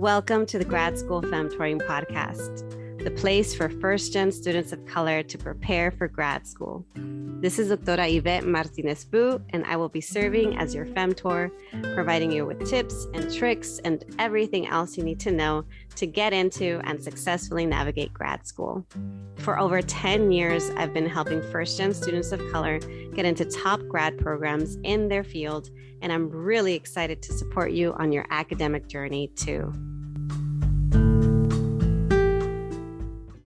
Welcome to the Grad School Femtoring Podcast, the place for first-gen students of color to prepare for grad school. This is Doctora Yvette Martinez-Fu, and I will be serving as your femtor, providing you with tips and tricks and everything else you need to know to get into and successfully navigate grad school. For over 10 years, I've been helping first-gen students of color get into top grad programs in their field, and I'm really excited to support you on your academic journey too.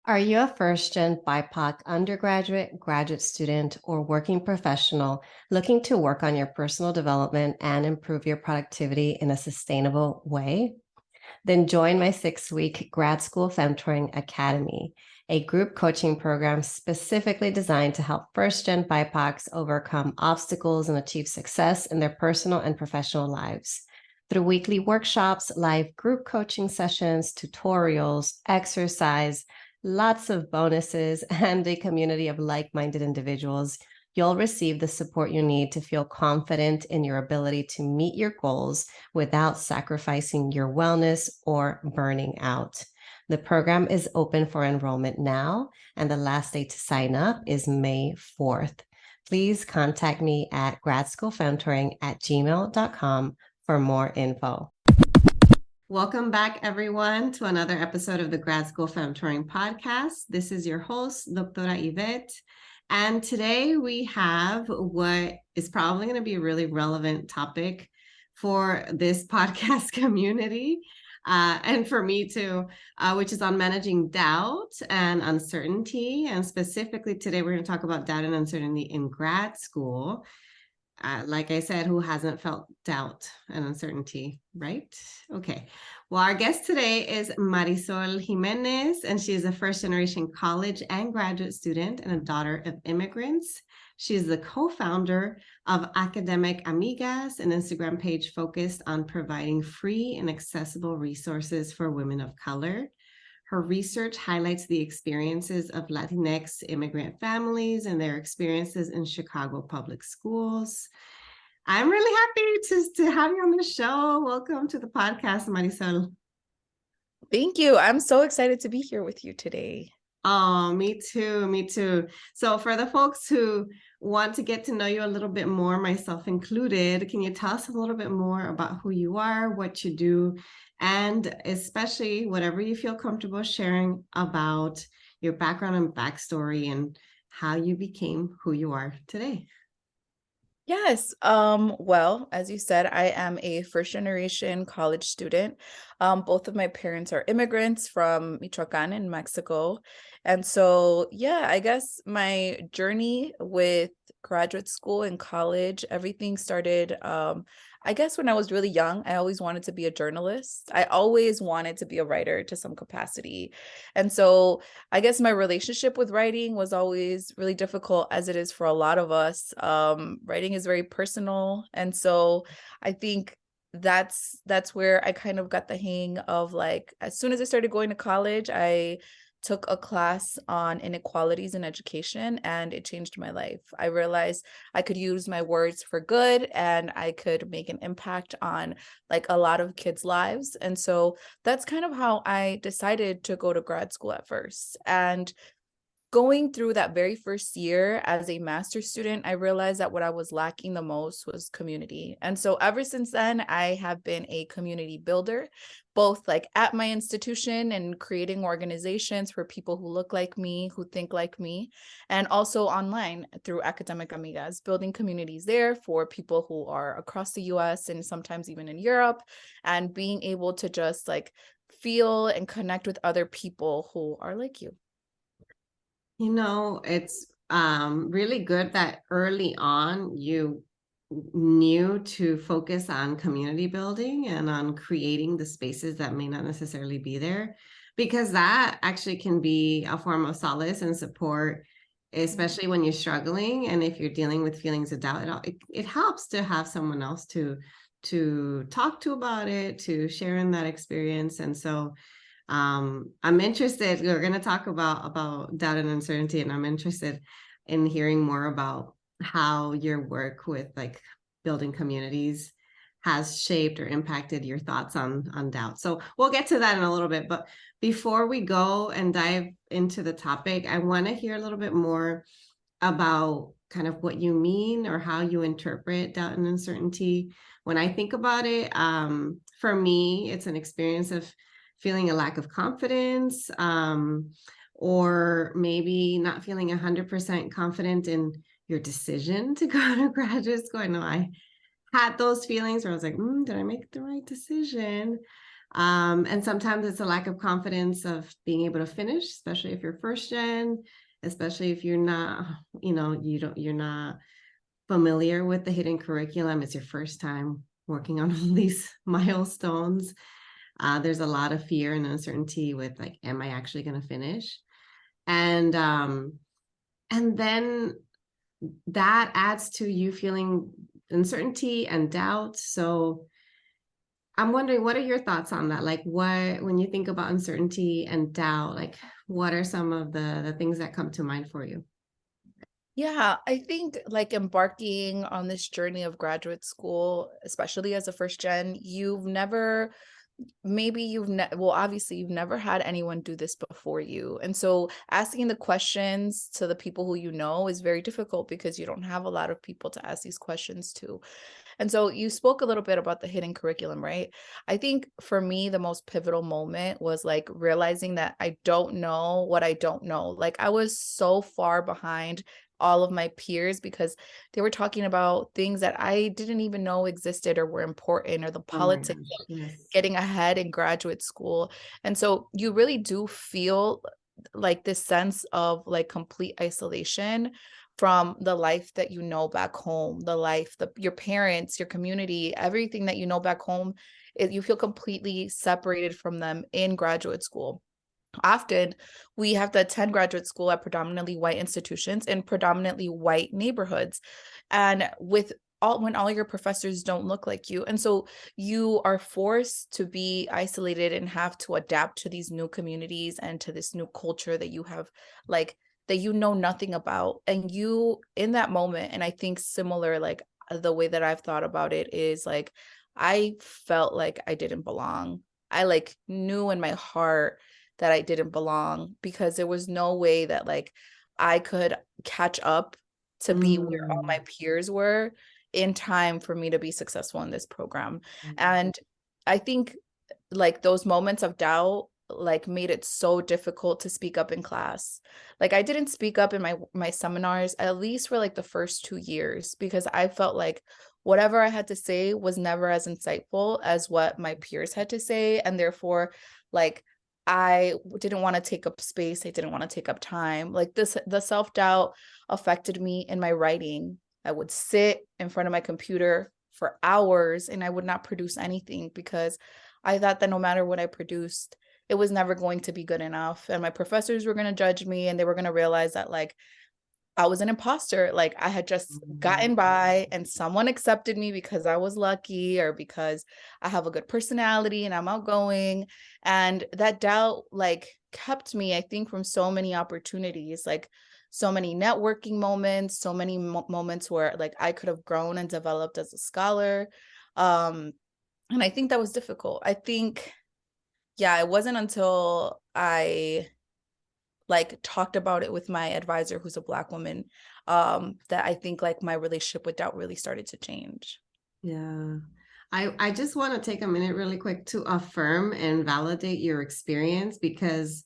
Are you a first-gen BIPOC undergraduate, graduate student, or working professional looking to work on your personal development and improve your productivity in a sustainable way? Then join my 6-week Grad School Femtoring Academy, a group coaching program specifically designed to help first-gen BIPOCs overcome obstacles and achieve success in their personal and professional lives. Through weekly workshops, live group coaching sessions, tutorials, exercise, lots of bonuses, and a community of like-minded individuals, you'll receive the support you need to feel confident in your ability to meet your goals without sacrificing your wellness or burning out. The program is open for enrollment now, and the last day to sign up is May 4th. Please contact me at gradschoolfemtoring@gmail.com for more info. Welcome back, everyone, to another episode of the Grad School Femtoring Podcast. This is your host, Doctora Yvette. And today we have what is probably going to be a really relevant topic for this podcast community and for me too, which is on managing doubt and uncertainty. And specifically today, we're going to talk about doubt and uncertainty in grad school. Like I said, who hasn't felt doubt and uncertainty, right? Okay. Well, our guest today is Marisol Jimenez, and she is a first-generation college and graduate student and a daughter of immigrants. She is the co-founder of Academic Amigas, an Instagram page focused on providing free and accessible resources for women of color. Her research highlights the experiences of Latinx immigrant families and their experiences in Chicago public schools. I'm really happy to have you on the show. Welcome to the podcast, Marisol. Thank you. I'm so excited to be here with you today. Oh, me too. So for the folks who want to get to know you a little bit more, myself included, can you tell us a little bit more about who you are, what you do, and especially whatever you feel comfortable sharing about your background and backstory and how you became who you are today? Yes. Well, as you said, I am a first-generation college student. Both of my parents are immigrants from Michoacan in Mexico. And so, yeah, I guess my journey with graduate school and college, everything started, I guess when I was really young. I always wanted to be a journalist. I always wanted to be a writer to some capacity. And so I guess my relationship with writing was always really difficult, as it is for a lot of us. Writing is very personal. And so I think that's where I kind of got the hang of, like, as soon as I started going to college, I took a class on inequalities in education, and it changed my life. I realized I could use my words for good, and I could make an impact on, like, a lot of kids' lives. And so that's kind of how I decided to go to grad school at first. And going through that very first year as a master's student, I realized that what I was lacking the most was community. And so ever since then, I have been a community builder, both like at my institution and creating organizations for people who look like me, who think like me, and also online through Academic Amigas, building communities there for people who are across the US and sometimes even in Europe, and being able to just like feel and connect with other people who are like you. You know, it's really good that early on you knew to focus on community building and on creating the spaces that may not necessarily be there, because that actually can be a form of solace and support, especially when you're struggling. And if you're dealing with feelings of doubt, it helps to have someone else to talk to about it, to share in that experience. And so I'm interested, we're going to talk about doubt and uncertainty, and I'm interested in hearing more about how your work with like building communities has shaped or impacted your thoughts on doubt. So we'll get to that in a little bit. But before we go and dive into the topic, I want to hear a little bit more about kind of what you mean or how you interpret doubt and uncertainty. When I think about it, for me, it's an experience of feeling a lack of confidence, or maybe not feeling 100% confident in your decision to go to graduate school. I know I had those feelings where I was like, did I make the right decision? And sometimes it's a lack of confidence of being able to finish, especially if you're first gen, especially if you're not, you're not familiar with the hidden curriculum. It's your first time working on all these milestones. There's a lot of fear and uncertainty with like, am I actually going to finish? And then that adds to you feeling uncertainty and doubt. So I'm wondering, what are your thoughts on that? Like, when you think about uncertainty and doubt, like, what are some of the things that come to mind for you? Yeah, I think like embarking on this journey of graduate school, especially as a first gen, obviously you've never had anyone do this before you. And so asking the questions to the people who you know is very difficult because you don't have a lot of people to ask these questions to. And so you spoke a little bit about the hidden curriculum, right? I think for me, the most pivotal moment was like realizing that I don't know what I don't know. Like I was so far behind all of my peers because they were talking about things that I didn't even know existed or were important, or the Oh my politics gosh, of yes. getting ahead in graduate school. And so you really do feel like this sense of like complete isolation from the life that you know back home, your parents, your community, everything that you know back home. You feel completely separated from them in graduate school. Often we have to attend graduate school at predominantly white institutions in predominantly white neighborhoods, and when all your professors don't look like you. And so you are forced to be isolated and have to adapt to these new communities and to this new culture that you have, like, that you know nothing about. And you, in that moment, and I think similar, like the way that I've thought about it is like, I felt like I didn't belong. I like knew in my heart that I didn't belong because there was no way that like I could catch up to be where all my peers were in time for me to be successful in this program. And I think like those moments of doubt like made it so difficult to speak up in class. Like I didn't speak up in my seminars, at least for like the first 2 years, because I felt like whatever I had to say was never as insightful as what my peers had to say. And therefore, like I didn't want to take up space. I didn't want to take up time. Like the self-doubt affected me in my writing. I would sit in front of my computer for hours and I would not produce anything because I thought that no matter what I produced, it was never going to be good enough. And my professors were going to judge me and they were going to realize that like I was an imposter. Like I had just gotten by and someone accepted me because I was lucky or because I have a good personality and I'm outgoing. And that doubt like kept me, I think, from so many opportunities, like so many networking moments, so many moments where like I could have grown and developed as a scholar. And I think that was difficult. I think, yeah, it wasn't until I like talked about it with my advisor, who's a Black woman, that I think like my relationship with doubt really started to change. Yeah. I just want to take a minute really quick to affirm and validate your experience, because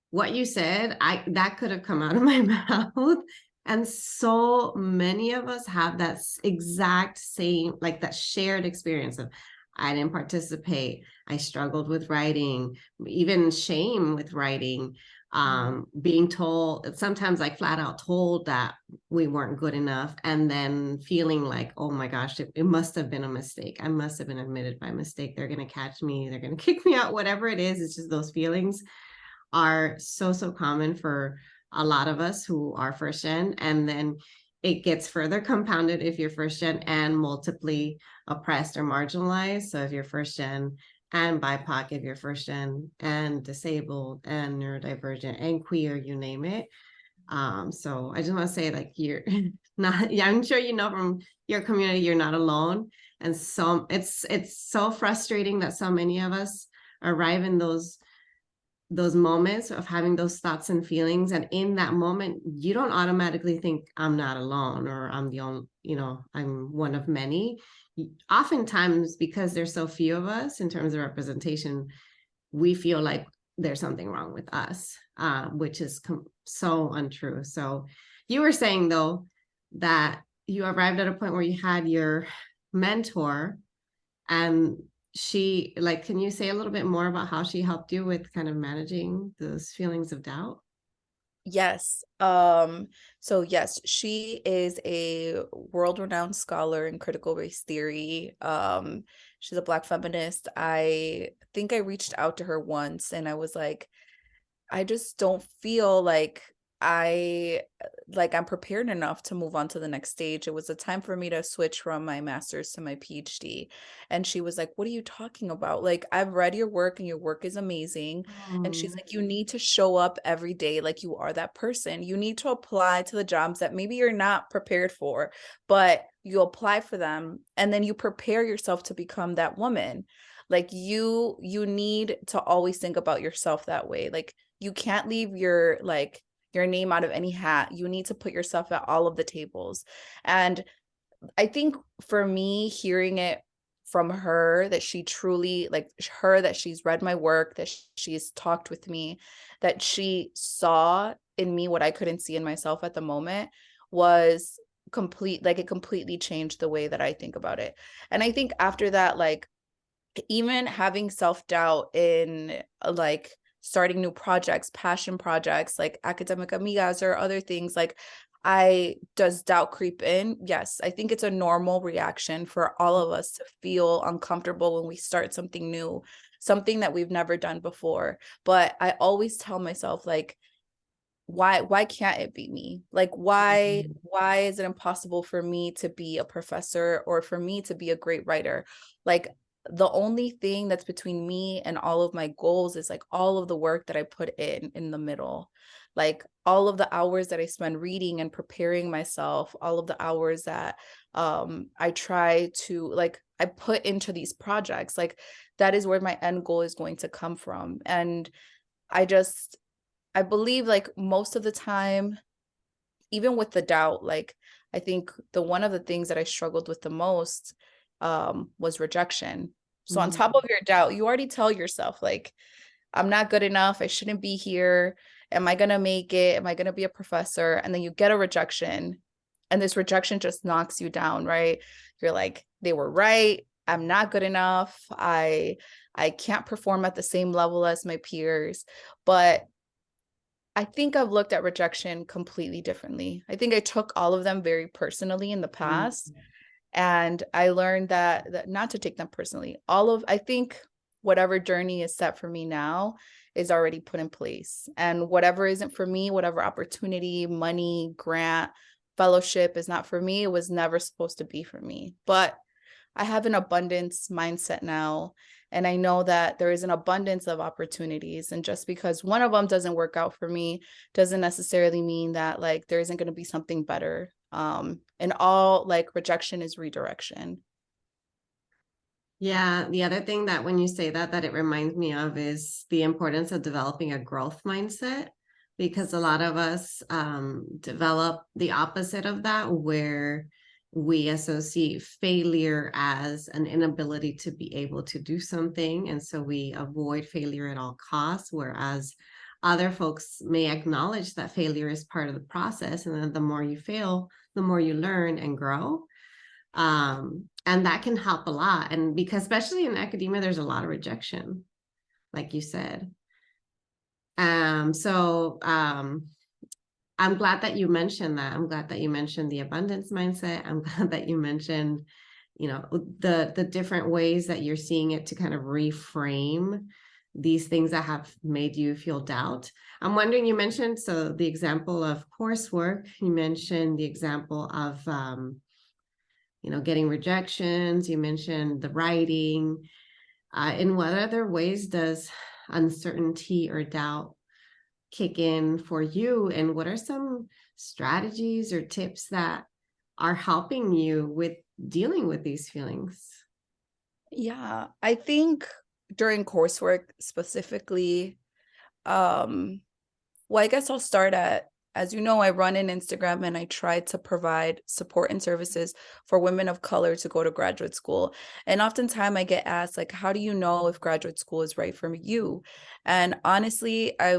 what you said, that could have come out of my mouth. And so many of us have that exact same, like that shared experience of, I didn't participate. I struggled with writing, even shame with writing, being told, sometimes like flat out told that we weren't good enough, and then feeling like, oh my gosh, it must have been a mistake. I must have been admitted by mistake. They're going to catch me. They're going to kick me out, whatever it is. It's just those feelings are so common for a lot of us who are first gen. And then it gets further compounded if you're first gen and multiply oppressed or marginalized. So if you're first gen and BIPOC, if you're first gen and disabled and neurodivergent and queer, you name it. So I just want to say, like, you're not, yeah, I'm sure you know from your community, you're not alone. And so it's so frustrating that so many of us arrive in those moments of having those thoughts and feelings, and in that moment you don't automatically think I'm not alone, or I'm the only, I'm one of many. Oftentimes, because there's so few of us in terms of representation, we feel like there's something wrong with us, which is so untrue. So you were saying, though, that you arrived at a point where you had your mentor, and she, like, can you say a little bit more about how she helped you with kind of managing those feelings of doubt? Yes. So yes, she is a world-renowned scholar in critical race theory. She's a Black feminist. I think I reached out to her once and I was like, I just don't feel like I'm prepared enough to move on to the next stage. It was a time for me to switch from my master's to my PhD. And she was like, "What are you talking about? Like, I've read your work and your work is amazing." And she's like, "You need to show up every day like you are that person. You need to apply to the jobs that maybe you're not prepared for, but you apply for them and then you prepare yourself to become that woman. Like you need to always think about yourself that way. Like you can't leave your name out of any hat. You need to put yourself at all of the tables." And I think for me, hearing it from her, that she truly, that she's read my work, that she's talked with me, that she saw in me what I couldn't see in myself at the moment, was it completely changed the way that I think about it. And I think after that, even having self-doubt in starting new projects, passion projects like academic amigas or other things, does doubt creep in? Yes, I think it's a normal reaction for all of us to feel uncomfortable when we start something new, something that we've never done before. But I always tell myself, why can't it be me? Why is it impossible for me to be a professor or for me to be a great writer? The only thing that's between me and all of my goals is all of the work that I put in the middle, all of the hours that I spend reading and preparing myself, all of the hours that I try to I put into these projects. That is where my end goal is going to come from. And I believe most of the time, even with the doubt, I think one of the things that I struggled with the most was rejection. So on top of your doubt, you already tell yourself, I'm not good enough. I shouldn't be here. Am I going to make it? Am I going to be a professor? And then you get a rejection, and this rejection just knocks you down, right? You're like, they were right. I'm not good enough. I can't perform at the same level as my peers. But I think I've looked at rejection completely differently. I think I took all of them very personally in the past. And I learned that not to take them personally. I think whatever journey is set for me now is already put in place. And whatever isn't for me, whatever opportunity, money, grant, fellowship is not for me, it was never supposed to be for me. But I have an abundance mindset now. And I know that there is an abundance of opportunities. And just because one of them doesn't work out for me doesn't necessarily mean that there isn't going to be something better. And all rejection is redirection. Yeah, the other thing that when you say that it reminds me of is the importance of developing a growth mindset, because a lot of us develop the opposite of that, where we associate failure as an inability to be able to do something. And so we avoid failure at all costs, whereas other folks may acknowledge that failure is part of the process. And then the more you fail, the more you learn and grow. And that can help a lot. And because especially in academia, there's a lot of rejection, like you said. I'm glad that you mentioned that. I'm glad that you mentioned the abundance mindset. I'm glad that you mentioned, the different ways that you're seeing it to kind of reframe these things that have made you feel doubt. I'm wondering, you mentioned, so the example of coursework, you mentioned the example of, getting rejections, you mentioned the writing. In what other ways does uncertainty or doubt kick in for you? And what are some strategies or tips that are helping you with dealing with these feelings? Yeah, I think during coursework specifically, well, I guess I'll start at, as you know, I run an Instagram and I try to provide support and services for women of color to go to graduate school. And oftentimes I get asked, like, how do you know if graduate school is right for you? And honestly, I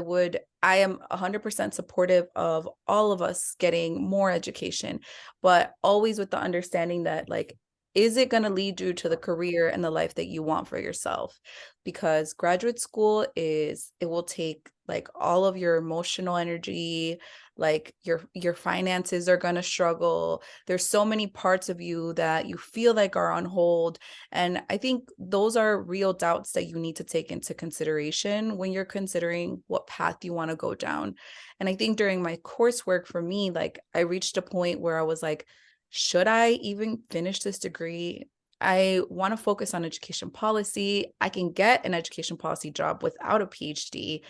am 100% supportive of all of us getting more education, but always with the understanding that, like, is it going to lead you to the career and the life that you want for yourself? Because graduate school it will take like all of your emotional energy, like your finances are going to struggle. There's so many parts of you that you feel like are on hold. And I think those are real doubts that you need to take into consideration when you're considering what path you want to go down. And I think during my coursework for me, like I reached a point where I was like, should I even finish this degree? I want to focus on education policy. I can get an education policy job without a PhD.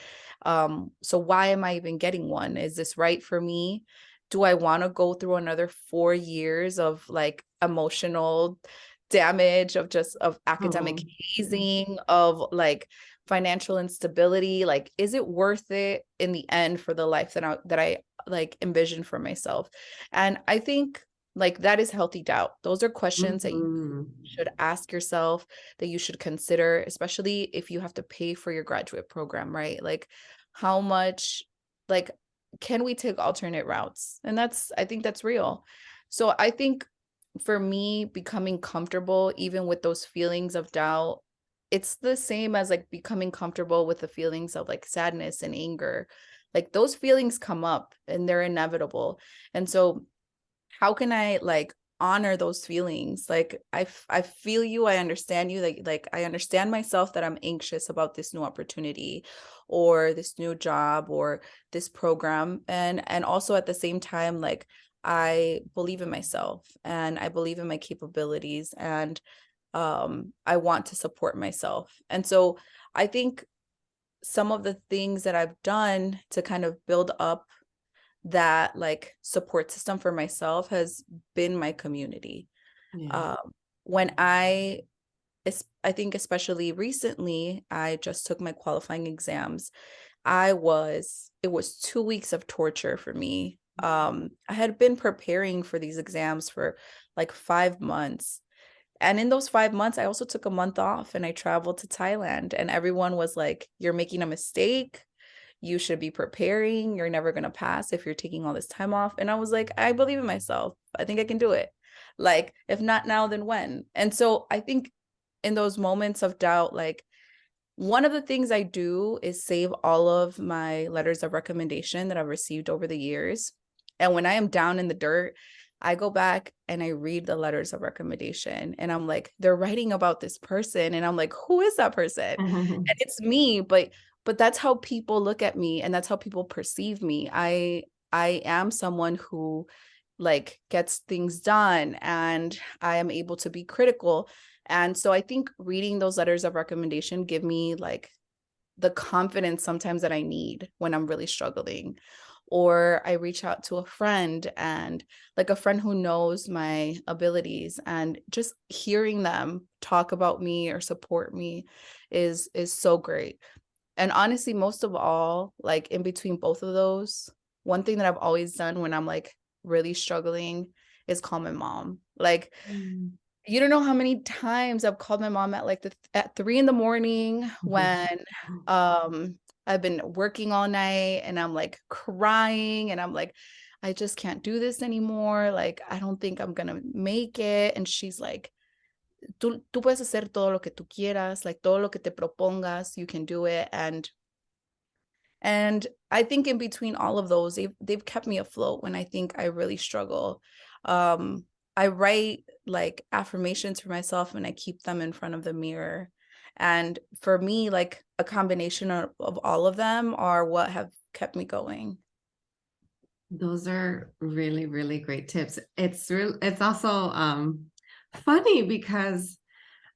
So why am I even getting one? Is this right for me? Do I want to go through another 4 years of like emotional damage, of academic Oh, hazing, of like financial instability? Like, is it worth it in the end for the life that I like envision for myself? And I think like that is healthy doubt. Those are questions that you mhm. should ask yourself, that you should consider, especially if you have to pay for your graduate program, right? Like how much, like, can we take alternate routes? And I think that's real. So I think for me, becoming comfortable even with those feelings of doubt, it's the same as like becoming comfortable with the feelings of like sadness and anger. Like those feelings come up and they're inevitable. And so how can I like honor those feelings? Like I feel you, I understand you, like I understand myself that I'm anxious about this new opportunity or this new job or this program. And also at the same time, like I believe in myself and I believe in my capabilities, and I want to support myself. And so I think some of the things that I've done to kind of build up that like support system for myself has been my community. Yeah. Um, when I think especially recently, I just took my qualifying exams. It was 2 weeks of torture for me. I had been preparing for these exams for like 5 months. And in those 5 months, I also took a month off and I traveled to Thailand, and everyone was like, you're making a mistake. You should be preparing. You're never going to pass if you're taking all this time off. And I was like, I believe in myself. I think I can do it. Like, if not now, then when? And so I think in those moments of doubt, like one of the things I do is save all of my letters of recommendation that I've received over the years. And when I am down in the dirt, I go back and I read the letters of recommendation and I'm like, they're writing about this person. And I'm like, who is that person? And it's me, but that's how people look at me and that's how people perceive me. I am someone who like gets things done and I am able to be critical. And so I think reading those letters of recommendation give me like the confidence sometimes that I need when I'm really struggling. Or I reach out to a friend, and like a friend who knows my abilities, and just hearing them talk about me or support me is so great. And honestly, most of all, like in between both of those, one thing that I've always done when I'm like really struggling is call my mom. Like, Mm. you don't know how many times I've called my mom at like at 3 in the morning when I've been working all night and I'm like crying and I'm like, I just can't do this anymore. Like, I don't think I'm gonna make it. And she's like, tú puedes hacer todo lo que tú quieras, like todo lo que te propongas, you can do it. And I think in between all of those, they've kept me afloat when I think I really struggle. I write like affirmations for myself and I keep them in front of the mirror. And for me, like a combination of all of them are what have kept me going. Those are really, really great tips. It's also funny because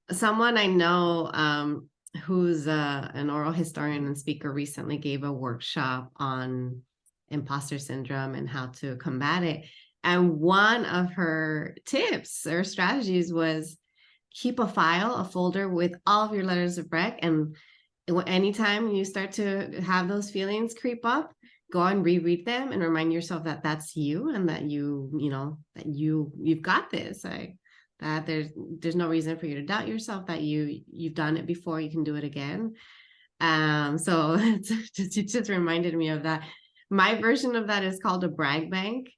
someone I know who's an oral historian and speaker recently gave a workshop on imposter syndrome and how to combat it. And one of her tips or strategies was keep a file, a folder with all of your letters of rec. And anytime you start to have those feelings creep up, go and reread them and remind yourself that that's you and that you've got this. Like that there's no reason for you to doubt yourself, that you've done it before, you can do it again. So it just reminded me of that. My version of that is called a brag bank.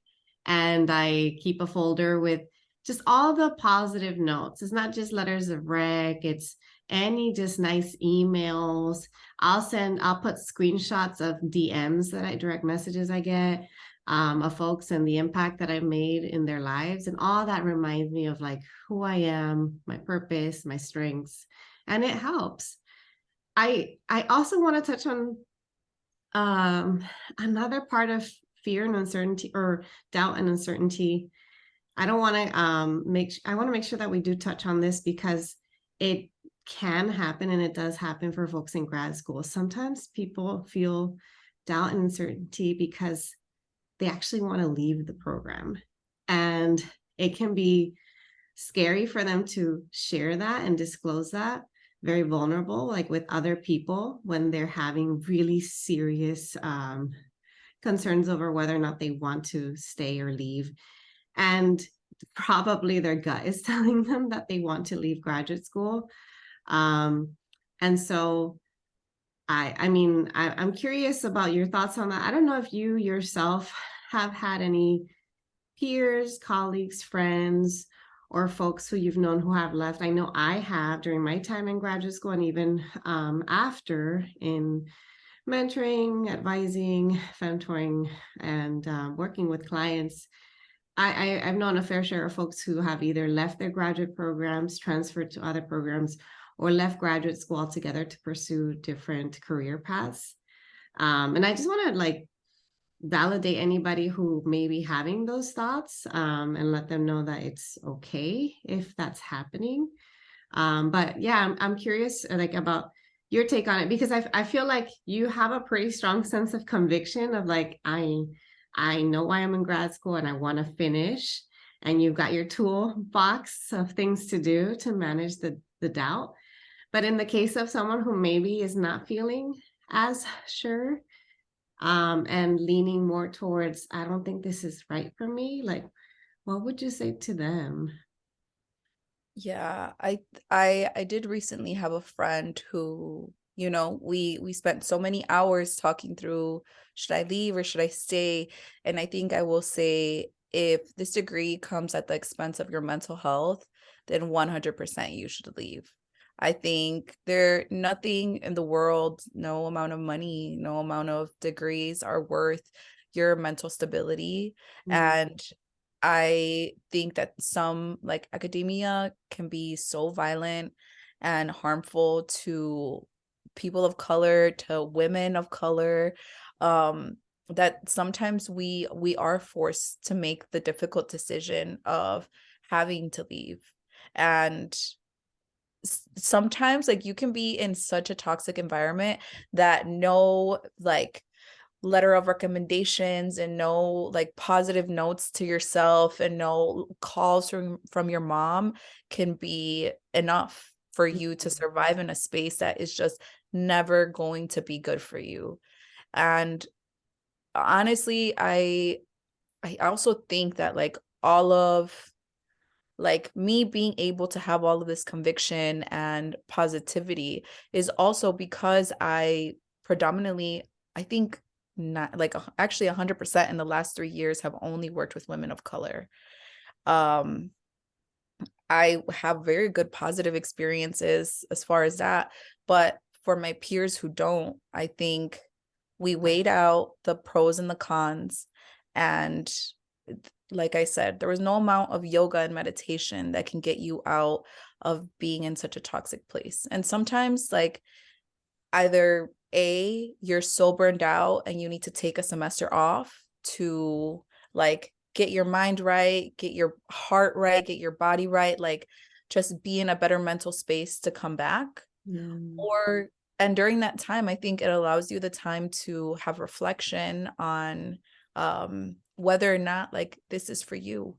And I keep a folder with just all the positive notes. It's not just letters of rec, it's any just nice emails. I'll put screenshots of DMs direct messages I get of folks and the impact that I've made in their lives. And all that reminds me of like who I am, my purpose, my strengths, and it helps. I also want to touch on another part of fear and uncertainty, or doubt and uncertainty. I want to make sure that we do touch on this, because it can happen, and it does happen for folks in grad school. Sometimes people feel doubt and uncertainty because they actually want to leave the program, and it can be scary for them to share that and disclose that, very vulnerable, like with other people, when they're having really serious concerns over whether or not they want to stay or leave. And probably their gut is telling them that they want to leave graduate school. And so I'm curious about your thoughts on that. I don't know if you yourself have had any peers, colleagues, friends, or folks who you've known who have left. I know I have during my time in graduate school, and even after, in mentoring, advising, femtoring, and working with clients. I've known a fair share of folks who have either left their graduate programs, transferred to other programs, or left graduate school altogether to pursue different career paths. And I just want to like validate anybody who may be having those thoughts, and let them know that it's okay if that's happening. But yeah, I'm curious like about your take on it, because I feel like you have a pretty strong sense of conviction of like, I know why I'm in grad school and I want to finish, and you've got your toolbox of things to do to manage the doubt. But in the case of someone who maybe is not feeling as sure, and leaning more towards, I don't think this is right for me, like, what would you say to them? Yeah, I did recently have a friend who, we spent so many hours talking through, should I leave or should I stay? And I think I will say, if this degree comes at the expense of your mental health, then 100% you should leave. I think nothing in the world, no amount of money, no amount of degrees are worth your mental stability. Mm-hmm. And I think that some, like, academia can be so violent and harmful to people of color, to women of color, that sometimes we are forced to make the difficult decision of having to leave. And sometimes, like, you can be in such a toxic environment that no, like, letter of recommendations and no, like, positive notes to yourself and no calls from your mom can be enough for you to survive in a space that is just never going to be good for you. And honestly, I also think that, like, all of, like, me being able to have all of this conviction and positivity is also because I predominantly, I think, not like actually 100% in the last 3 years have only worked with women of color. I have very good positive experiences as far as that, but for my peers who don't, I think we weighed out the pros and the cons. And like I said, there was no amount of yoga and meditation that can get you out of being in such a toxic place. And sometimes, like, either you're so burned out and you need to take a semester off to, like, get your mind right, get your heart right, get your body right, like, just be in a better mental space to come back. And during that time, I think it allows you the time to have reflection on whether or not like this is for you.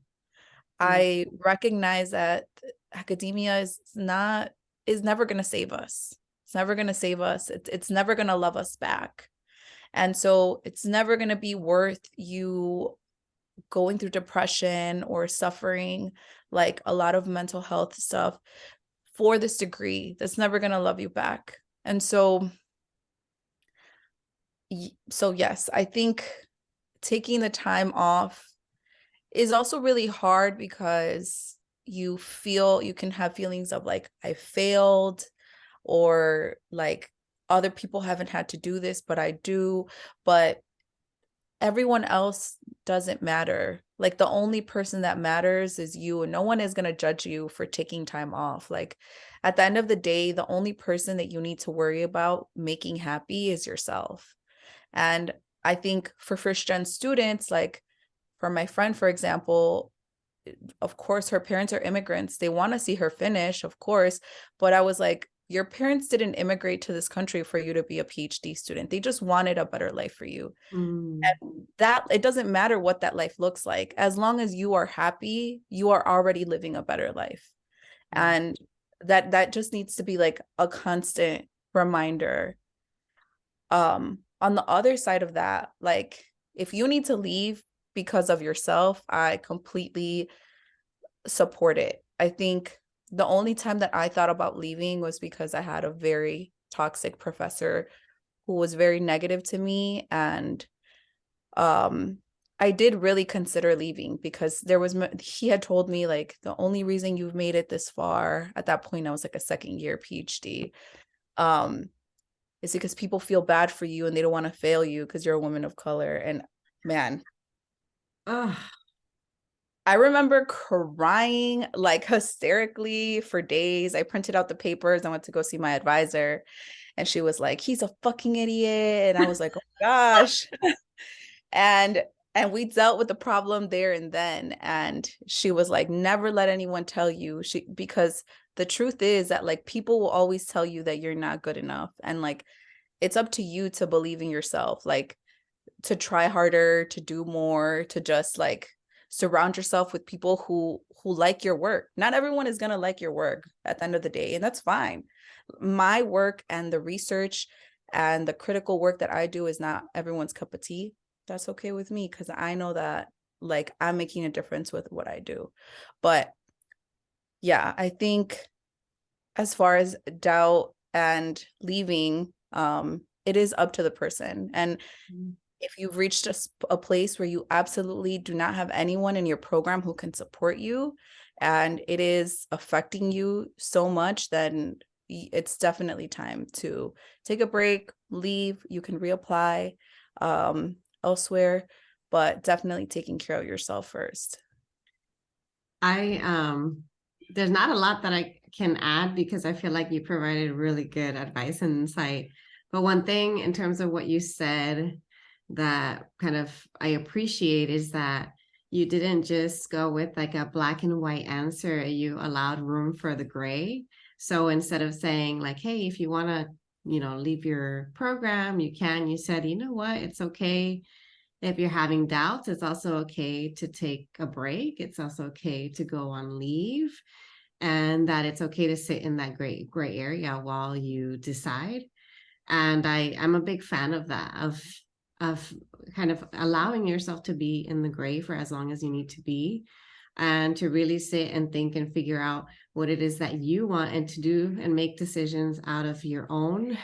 I recognize that academia is never going to save us. It's never going to save us. It's never going to love us back. And so it's never going to be worth you going through depression or suffering like a lot of mental health stuff for this degree that's never going to love you back. And so yes, I think taking the time off is also really hard because you can have feelings of like, I failed, or like other people haven't had to do this, but I do. But everyone else doesn't matter. Like the only person that matters is you, and no one is going to judge you for taking time off. Like at the end of the day, the only person that you need to worry about making happy is yourself. And I think for first gen students, like for my friend, for example, of course, her parents are immigrants. They want to see her finish, of course. But I was like, your parents didn't immigrate to this country for you to be a PhD student. They just wanted a better life for you. And that it doesn't matter what that life looks like. As long as you are happy, you are already living a better life. And that just needs to be like a constant reminder. On the other side of that, like if you need to leave because of yourself, I completely support it. I think the only time that I thought about leaving was because I had a very toxic professor who was very negative to me. And I did really consider leaving because he had told me like, the only reason you've made it this far, at that point I was like a second year PhD, is because people feel bad for you and they don't want to fail you because you're a woman of color. And man, I remember crying like hysterically for days. I printed out the papers. I went to go see my advisor and she was like, he's a fucking idiot. And I was like, oh gosh. and we dealt with the problem there and then. And she was like, never let anyone tell you, because the truth is that like people will always tell you that you're not good enough. And like, it's up to you to believe in yourself, like to try harder, to do more, to just like surround yourself with people who like your work. Not everyone is going to like your work at the end of the day, and that's fine. My work and the research and the critical work that I do is not everyone's cup of tea. That's okay with me because I know that like I'm making a difference with what I do. But yeah, I think as far as doubt and leaving, it is up to the person. And if you've reached a place where you absolutely do not have anyone in your program who can support you, and it is affecting you so much, then it's definitely time to take a break, leave. You can reapply elsewhere, but definitely taking care of yourself first. There's not a lot that I can add because I feel like you provided really good advice and insight. But one thing in terms of what you said that kind of I appreciate is that you didn't just go with like a black and white answer. You allowed room for the gray. So instead of saying like, hey, if you want to, leave your program, you can. You said, you know what, it's okay. If you're having doubts, it's also okay to take a break. It's also okay to go on leave, and that it's okay to sit in that gray area while you decide. And I'm a big fan of that, of kind of allowing yourself to be in the gray for as long as you need to be, and to really sit and think and figure out what it is that you want and to do and make decisions out of your own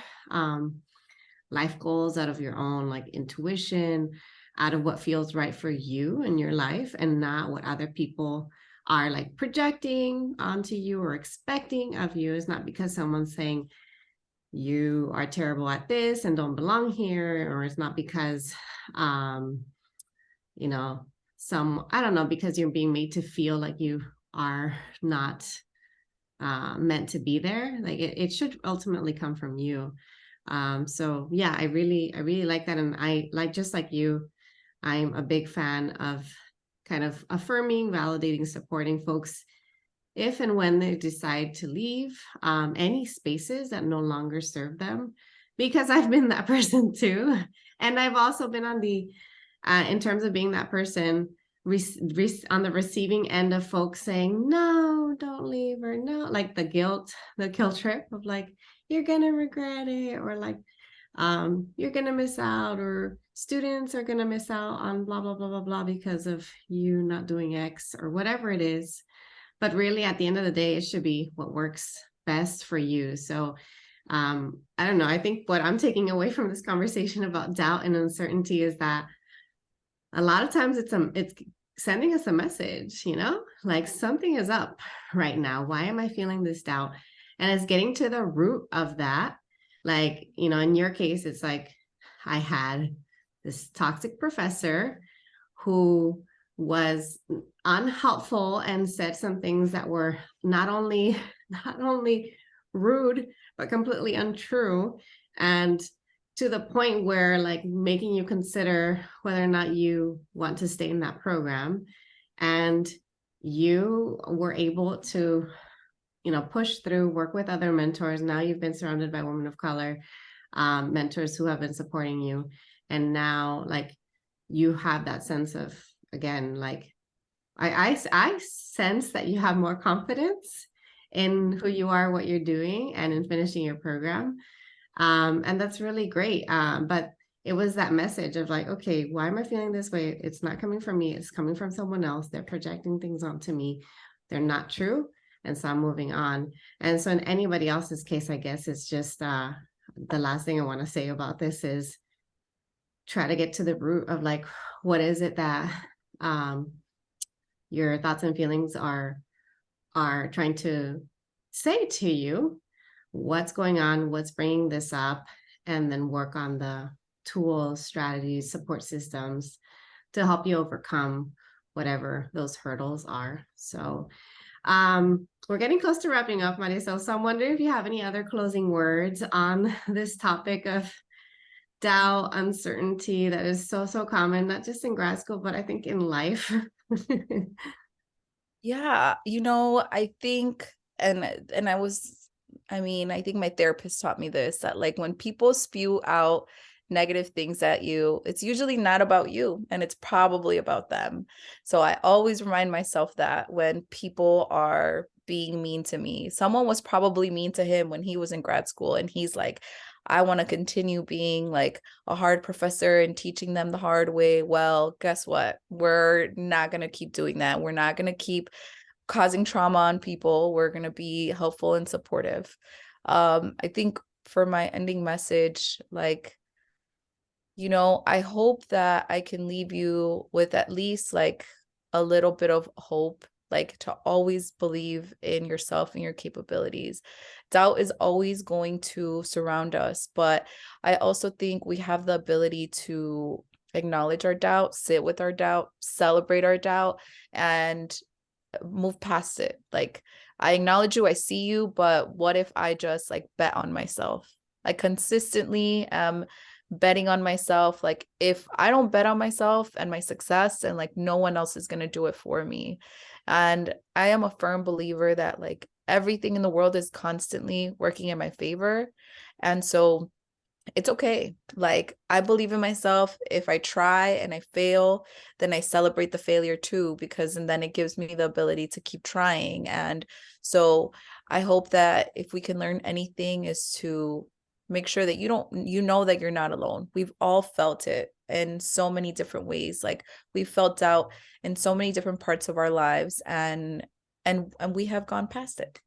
life goals, out of your own like intuition, out of what feels right for you in your life, and not what other people are like projecting onto you or expecting of you. Is not because someone's saying you are terrible at this and don't belong here, or it's not because I don't know, because you're being made to feel like you are not meant to be there. Like it should ultimately come from you. So yeah, I really like that. And I like, just like you, I'm a big fan of kind of affirming, validating, supporting folks if and when they decide to leave any spaces that no longer serve them, because I've been that person too. And I've also been on the in terms of being that person on the receiving end of folks saying, no, don't leave, or no, like the guilt trip of like, you're gonna regret it, or like, you're gonna miss out, or students are gonna miss out on blah blah blah blah blah because of you not doing X or whatever it is. But really, at the end of the day, it should be what works best for you. So I don't know. I think what I'm taking away from this conversation about doubt and uncertainty is that a lot of times it's sending us a message, like something is up right now. Why am I feeling this doubt? And it's getting to the root of that. Like, in your case, it's like I had this toxic professor who was unhelpful and said some things that were not only rude, but completely untrue. And to the point where like making you consider whether or not you want to stay in that program. And you were able to, push through, work with other mentors. Now you've been surrounded by women of color, mentors who have been supporting you. And now like you have that sense of, again, like I sense that you have more confidence in who you are, what you're doing, and in finishing your program. And that's really great. But it was that message of like, okay, why am I feeling this way? It's not coming from me. It's coming from someone else. They're projecting things onto me. They're not true. And so I'm moving on. And so in anybody else's case, I guess it's just the last thing I want to say about this is try to get to the root of like, what is it that your thoughts and feelings are trying to say to you? What's going on, what's bringing this up, and then work on the tools, strategies, support systems to help you overcome whatever those hurdles are. So we're getting close to wrapping up, Marisol. So I'm wondering if you have any other closing words on this topic of doubt, uncertainty that is so common, not just in grad school, but I think in life. Yeah, I think, I think my therapist taught me this, that like when people spew out negative things at you, it's usually not about you and it's probably about them. So I always remind myself that when people are being mean to me, someone was probably mean to him when he was in grad school and he's like, I want to continue being like a hard professor and teaching them the hard way. Well, guess what? We're not going to keep doing that. We're not going to keep causing trauma on people. We're going to be helpful and supportive. I think for my ending message, like, I hope that I can leave you with at least like a little bit of hope, like to always believe in yourself and your capabilities. Doubt is always going to surround us, but I also think we have the ability to acknowledge our doubt, sit with our doubt, celebrate our doubt, and move past it. Like, I acknowledge you, I see you, but what if I just like bet on myself? I consistently am betting on myself. Like, if I don't bet on myself and my success, and like no one else is going to do it for me. And I am a firm believer that like everything in the world is constantly working in my favor. And so it's okay. Like, I believe in myself. If I try and I fail, then I celebrate the failure too, because and then it gives me the ability to keep trying. And so I hope that if we can learn anything is to make sure that you know that you're not alone. We've all felt it in so many different ways. Like, we've felt doubt in so many different parts of our lives, and we have gone past it.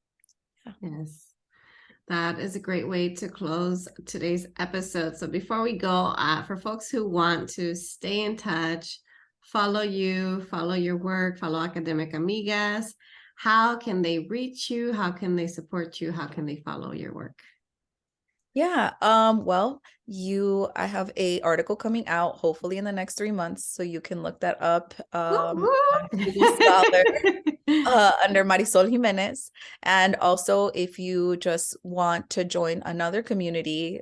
Yeah. Yes. That is a great way to close today's episode. So before we go, for folks who want to stay in touch, follow you, follow your work, follow Academic Amigas, how can they reach you? How can they support you? How can they follow your work? Yeah. Well, I have a article coming out hopefully in the next 3 months, so you can look that up on Google Scholar. Under Marisol Jimenez. And also, if you just want to join another community,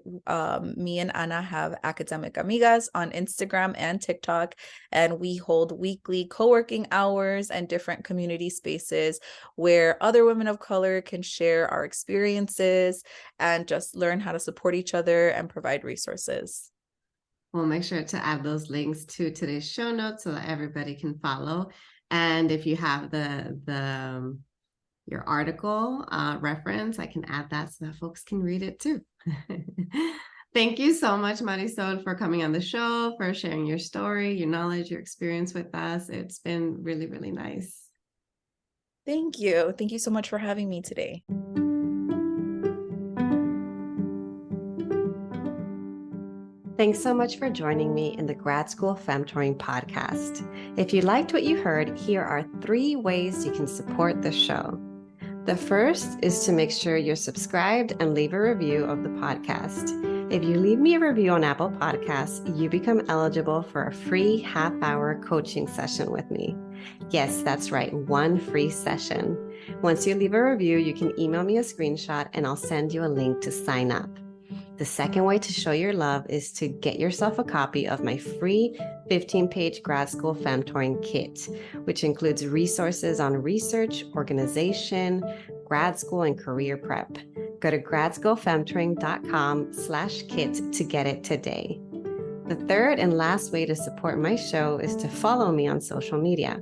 me and Ana have Academic Amigas on Instagram and TikTok, and we hold weekly co-working hours and different community spaces where other women of color can share our experiences and just learn how to support each other and provide resources. We'll make sure to add those links to today's show notes so that everybody can follow. And if you have your article reference, I can add that so that folks can read it too. Thank you so much, Marisol, for coming on the show, for sharing your story, your knowledge, your experience with us. It's been really, really nice. Thank you. Thank you so much for having me today. Thanks so much for joining me in the Grad School Femtoring Podcast. If you liked what you heard, here are 3 ways you can support the show. The first is to make sure you're subscribed and leave a review of the podcast. If you leave me a review on Apple Podcasts, you become eligible for a free half-hour coaching session with me. Yes, that's right, 1 free session. Once you leave a review, you can email me a screenshot and I'll send you a link to sign up. The second way to show your love is to get yourself a copy of my free 15-page Grad School Femtoring kit, which includes resources on research, organization, grad school, and career prep. Go to gradschoolfemtoring.com/kit to get it today. The third and last way to support my show is to follow me on social media.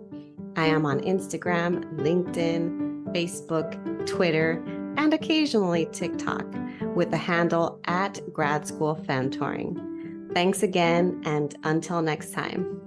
I am on Instagram, LinkedIn, Facebook, Twitter, and occasionally TikTok with the handle @Grad School Femtoring. Thanks again, and until next time.